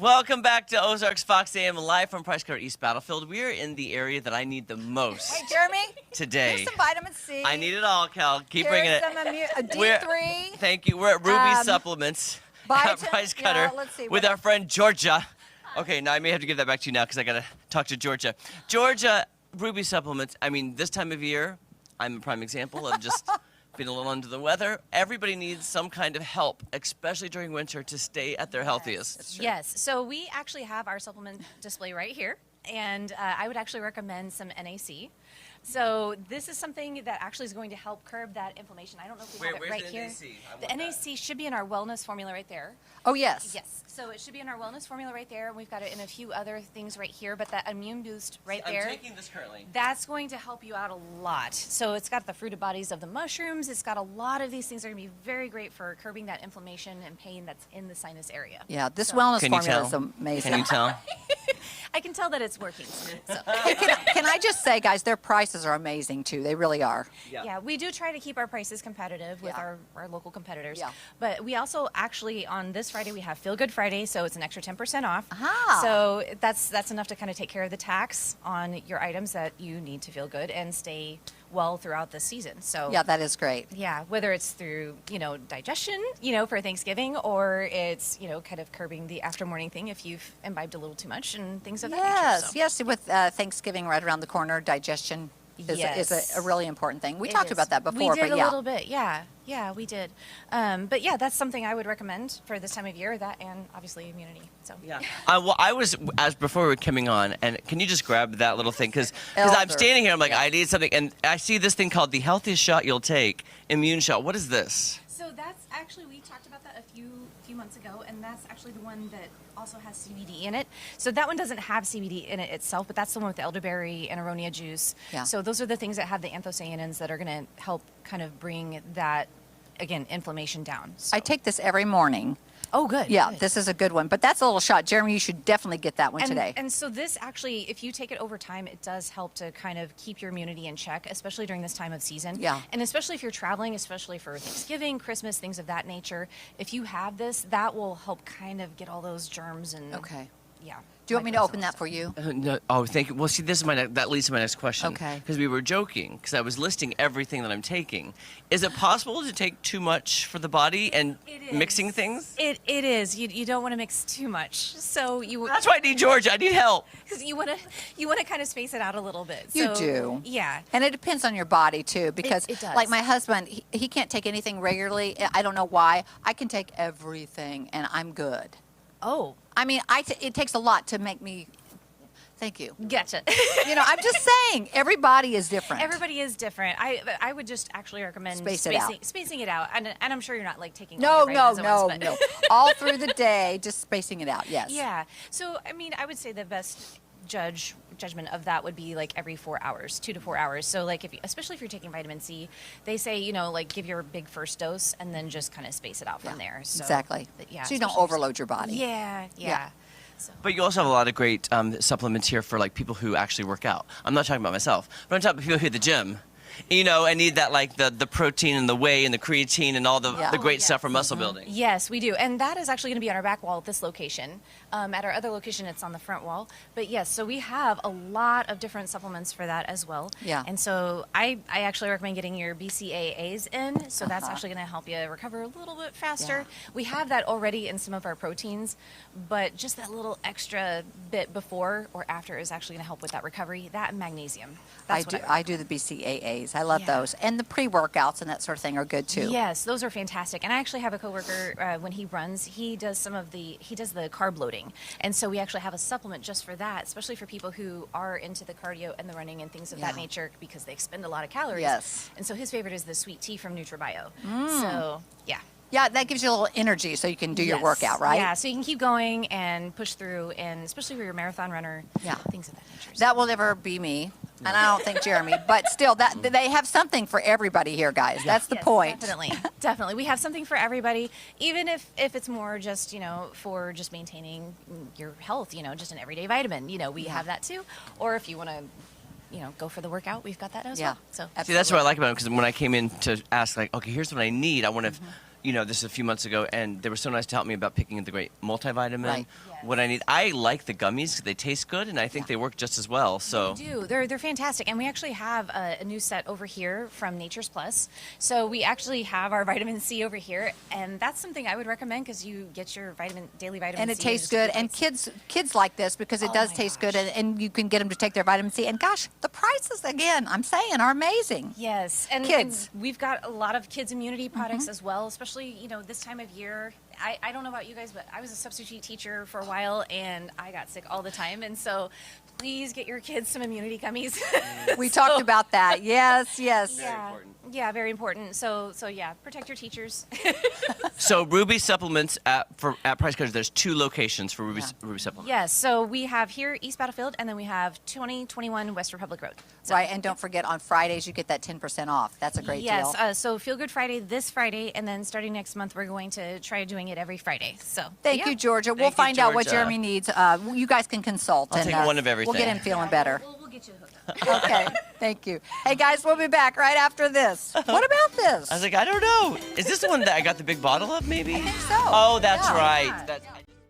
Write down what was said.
Welcome back to Ozarks Fox AM live from Price Cutter East Battlefield. We are in the area that I need the most. Hey, Jeremy. Today. Here's some vitamin C. I need it all, Cal. Keep bringing it. Some D3. Thank you. We're at Ruby Supplements at Price Cutter let's see, with our friend Georgia. Okay, now I may have to give that back to you now because I got to talk to Georgia. Georgia, Ruby Supplements. I mean, this time of year, I'm a prime example of just being a little under the weather. Everybody needs some kind of help, especially during winter, to stay at their healthiest. Yes, so we actually have our supplement display right here, and I would actually recommend some NAC. So this is something that actually is going to help curb that inflammation. I don't know if we have it right here. The NAC should be in our wellness formula right there. Oh, yes. Yes, so it should be in our wellness formula right there. We've got it in a few other things right here, but that immune boost right there. I'm taking this currently. That's going to help you out a lot. So it's got the fruited bodies of the mushrooms. It's got a lot of these things that are going to be very great for curbing that inflammation and pain that's in the sinus area. Yeah, this wellness formula is amazing. Can you tell? I can tell that it's working. So. Hey, can I just say, guys, their prices are amazing, too. They really are. Yeah, we do try to keep our prices competitive with our local competitors. Yeah. But we also actually, on this Friday, we have Feel Good Friday, so it's an extra 10% off. Aha. So that's enough to kind of take care of the tax on your items that you need to feel good and stay well throughout the season. So Yeah, that is great. yeah, whether it's through, digestion, for Thanksgiving, or it's, kind of curbing the after morning thing if you've imbibed a little too much and things of that nature. So. Yes, with Thanksgiving right around the corner, digestion is a really important thing. We talked about that before, we did but a little bit, yeah, we did. But yeah, that's something I would recommend for this time of year. That and obviously immunity. So yeah. Well, I was before we were coming on, and can you just grab that little thing? Because I'm standing here, I'm like, I need something, and I see this thing called the healthiest shot you'll take, immune shot. What is this? So that's actually, we talked about that a few months ago, and that's actually the one that also has CBD in it. So that one doesn't have CBD in it itself, but that's the one with the elderberry and aronia juice. Yeah. So those are the things that have the anthocyanins that are going to help kind of bring that, again, inflammation down. So. I take this every morning. Oh, good. Yeah, good. this is a good one. But that's a little shot. Jeremy, you should definitely get that one today. And so this actually, if you take it over time, it does help to kind of keep your immunity in check, especially during this time of season. Yeah. And especially if you're traveling, especially for Thanksgiving, Christmas, things of that nature. If you have this, that will help kind of get all those germs and... Okay. Yeah. Do you want me to open that for you? No, oh, thank you. Well, see, this is that leads to my next question. Okay. Because we were joking, because I was listing everything that I'm taking. Is it possible to take too much for the body and mixing things? It is. You don't want to mix too much. So That's why I need Georgia. I need help. Because you want to kind of space it out a little bit. You do. Yeah. And it depends on your body, too, because it does. like my husband, he can't take anything regularly. I don't know why. I can take everything, and I'm good. Oh. I mean, it takes a lot to make me... Thank you. Gotcha. I'm just saying, everybody is different. Everybody is different. I would just actually recommend spacing it out. And I'm sure you're not like taking No. no. All through the day, just spacing it out, yes. Yeah. So, I mean, I would say the best judgment of that would be like every 4 hours, 2 to 4 hours. So like especially if you're taking vitamin C, they say, like give your big first dose and then just kind of space it out from there. So, exactly. Yeah. So you don't overload your body. Yeah. So. But you also have a lot of great supplements here for like people who actually work out. I'm not talking about myself, but I'm talking about people who hit the gym. And need that like the protein and the whey and the creatine and all the great stuff for muscle building. Yes, we do. And that is actually going to be on our back wall at this location. At our other location, it's on the front wall. But yes, so we have a lot of different supplements for that as well. Yeah. And so I actually recommend getting your BCAAs in. So that's actually going to help you recover a little bit faster. Yeah. We have that already in some of our proteins, but just that little extra bit before or after is actually going to help with that recovery. That and magnesium. I do the BCAAs. I love those. And the pre-workouts and that sort of thing are good too. Yes, those are fantastic. And I actually have a coworker, when he runs, he does the carb loading. And so we actually have a supplement just for that, especially for people who are into the cardio and the running and things of that nature because they expend a lot of calories. Yes. And so his favorite is the sweet tea from NutriBio. So, yeah. Yeah, that gives you a little energy so you can do your workout, right? Yeah, so you can keep going and push through, and especially for your marathon runner, things of that nature. That will never be me, and I don't think Jeremy, but still, they have something for everybody here, guys. That's the point. Definitely. We have something for everybody, even if it's more just, for just maintaining your health, just an everyday vitamin. We have that too. Or if you want to go for the workout, we've got that as well. So see, that's what I like about it, because when I came in to ask, like, okay, here's what I need, I want to, this is a few months ago, and they were so nice to help me about picking the great multivitamin, what I need. I like the gummies. They taste good, and I think they work just as well. So They do. They're fantastic. And we actually have a new set over here from Nature's Plus. So we actually have our vitamin C over here, and that's something I would recommend because you get your daily vitamin And C. it tastes good. And kids like this because it does my taste good, gosh. and you can get them to take their vitamin C. And gosh, the prices, again, I'm saying, are amazing. Yes, and Kids. and we've got a lot of kids immunity products as well, especially this time of year. I don't know about you guys, but I was a substitute teacher for a while, and I got sick all the time. And so, please get your kids some immunity gummies. We talked about that. Yes, yes. Yeah, important. yeah, very important. So yeah, protect your teachers. So Ruby Supplements at Price Cutters, there's 2 locations for Ruby Supplements. Yes, so we have here East Battlefield, and then we have 2021 West Republic Road. So, Right, and don't forget, on Fridays, you get that 10% off. That's a great deal. Yes, so Feel Good Friday this Friday, and then starting next month, we're going to try doing it every Friday. So Thank yeah. you, Georgia. We'll Thank you, find out what Georgia. Jeremy needs. You guys can consult. I'll take one of everything. We'll get him feeling better. We'll get you hooked up. Okay, thank you. Hey, guys, we'll be back right after this. What about this? I was like, I don't know. Is this the one that I got the big bottle of, maybe? I think so. Oh, that's Yeah. right. That's,